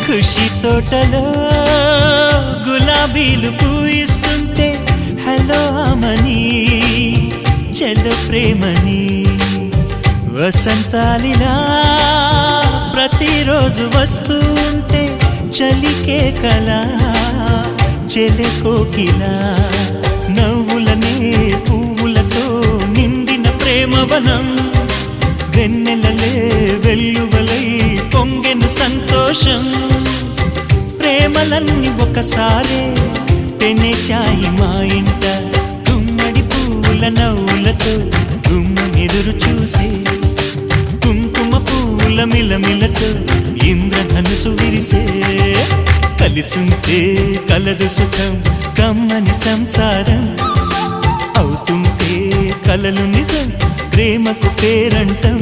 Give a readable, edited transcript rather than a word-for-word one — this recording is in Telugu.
ఖుషి తోటలో గులాబీలు పూయిస్తుంటే హలో అమని చెల్లో ప్రేమని వసంతాలిలా ప్రతిరోజు వస్తూ ఉంటే చలికే కలా చెలె కోకిలా నవ్వులనే పువ్వులతో నిండిన ప్రేమవనం వెన్నెలలే వెల్లువలై పొంగెను సంతోషం ప్రేమలన్నీ ఒకసారే పెనేశాయి మా ఇంట గుమ్మడి పువ్వుల నవ్వులతో గుమ్మెదురు చూసే కుంకుమ పువ్వుల మిలమిలతో ఇంద్రధనుసు విరిసే కలిసుంటే కలదు సుఖం కమ్మని సంసారం అవుతుంటే కలలు నిజం ప్రేమకు పేరంటం